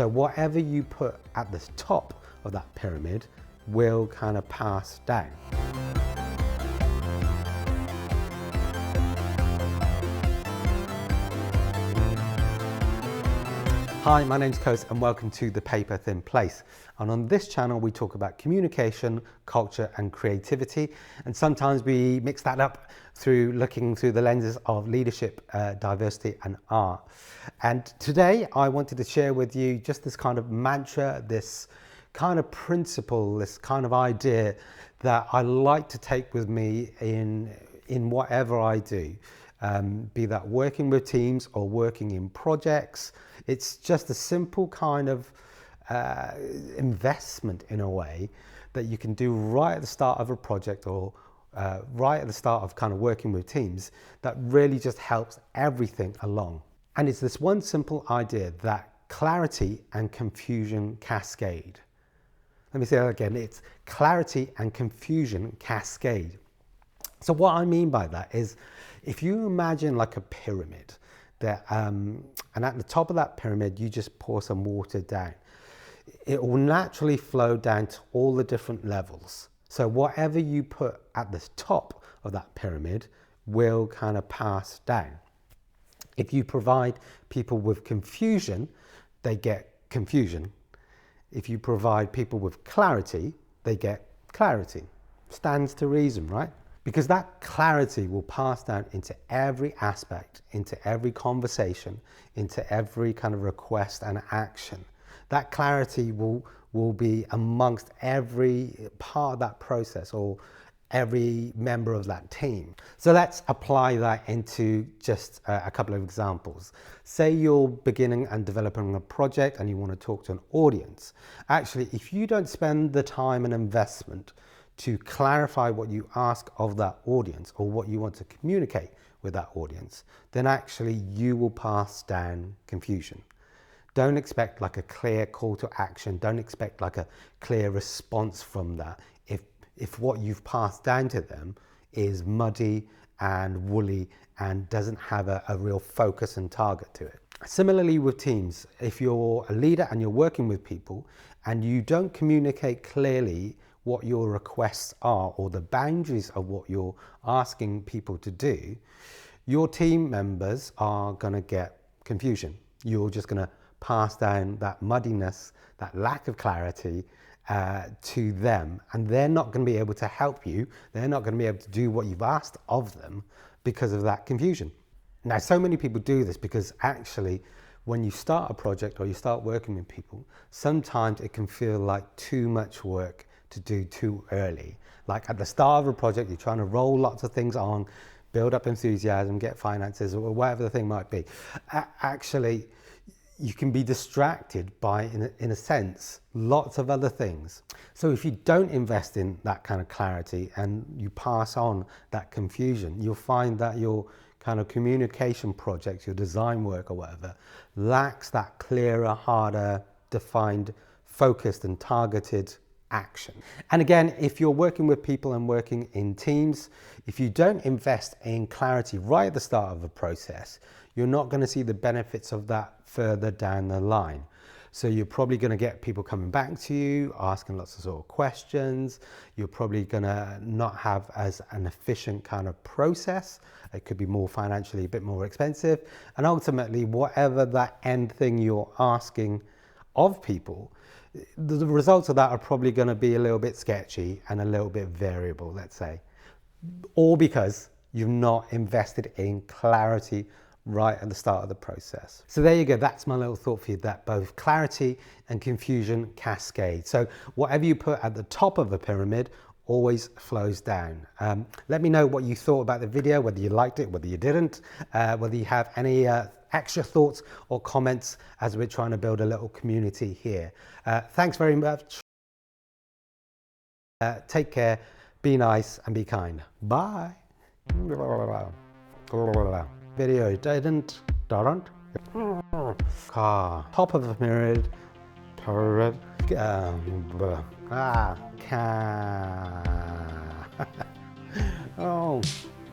So whatever you put at the top of that pyramid will kind of pass down. Hi, my name's Coast and welcome to the PaperThin Place. And on this channel, we talk about communication, culture and creativity. And sometimes we mix that up through looking through the lenses of leadership, diversity and art. And today I wanted to share with you just this kind of mantra, this kind of principle, this kind of idea that I like to take with me in whatever I do. Be that working with teams or working in projects. It's just a simple kind of investment in a way that you can do right at the start of a project or right at the start of kind of working with teams that really just helps everything along. And it's this one simple idea that clarity and confusion cascade. Let me say that again, it's clarity and confusion cascade. So what I mean by that is, if you imagine like a pyramid, that, and at the top of that pyramid, you just pour some water down. It will naturally flow down to all the different levels. So whatever you put at the top of that pyramid will kind of pass down. If you provide people with confusion, they get confusion. If you provide people with clarity, they get clarity. Stands to reason, right? Because that clarity will pass down into every aspect, into every conversation, into every kind of request and action. That clarity will be amongst every part of that process or every member of that team. So let's apply that into just a couple of examples. Say you're beginning and developing a project and you want to talk to an audience. Actually, if you don't spend the time and investment to clarify what you ask of that audience or what you want to communicate with that audience, then actually you will pass down confusion. Don't expect like a clear call to action. Don't expect like a clear response from that if what you've passed down to them is muddy and woolly and doesn't have a real focus and target to it. Similarly with teams, if you're a leader and you're working with people and you don't communicate clearly what your requests are or the boundaries of what you're asking people to do, your team members are going to get confusion. You're just going to pass down that muddiness, that lack of clarity to them, and they're not going to be able to help you. They're not going to be able to do what you've asked of them because of that confusion. Now, so many people do this because actually when you start a project or you start working with people, sometimes it can feel like too much work to do too early. Like at the start of a project, you're trying to roll lots of things on, build up enthusiasm, get finances, or whatever the thing might be. Actually, you can be distracted by, in a sense, lots of other things. So if you don't invest in that kind of clarity and you pass on that confusion, you'll find that your kind of communication project, your design work or whatever, lacks that clearer, harder, defined, focused and targeted action. And again, if you're working with people and working in teams, if you don't invest in clarity right at the start of a process, you're not going to see the benefits of that further down the line. So you're probably going to get people coming back to you, asking lots of sort of questions. You're probably going to not have as an efficient kind of process. It could be more financially a bit more expensive. And ultimately, whatever that end thing you're asking of people, the results of that are probably going to be a little bit sketchy and a little bit variable, let's say. All because you've not invested in clarity right at the start of the process. So there you go, that's my little thought for you, that both clarity and confusion cascade. So whatever you put at the top of a pyramid always flows down. Let me know what you thought about the video, whether you liked it, whether you didn't, whether you have any extra thoughts or comments as we're trying to build a little community here. Thanks very much. Take care, be nice and be kind. Bye. Video didn't. Car. Top of the pyramid. Oh.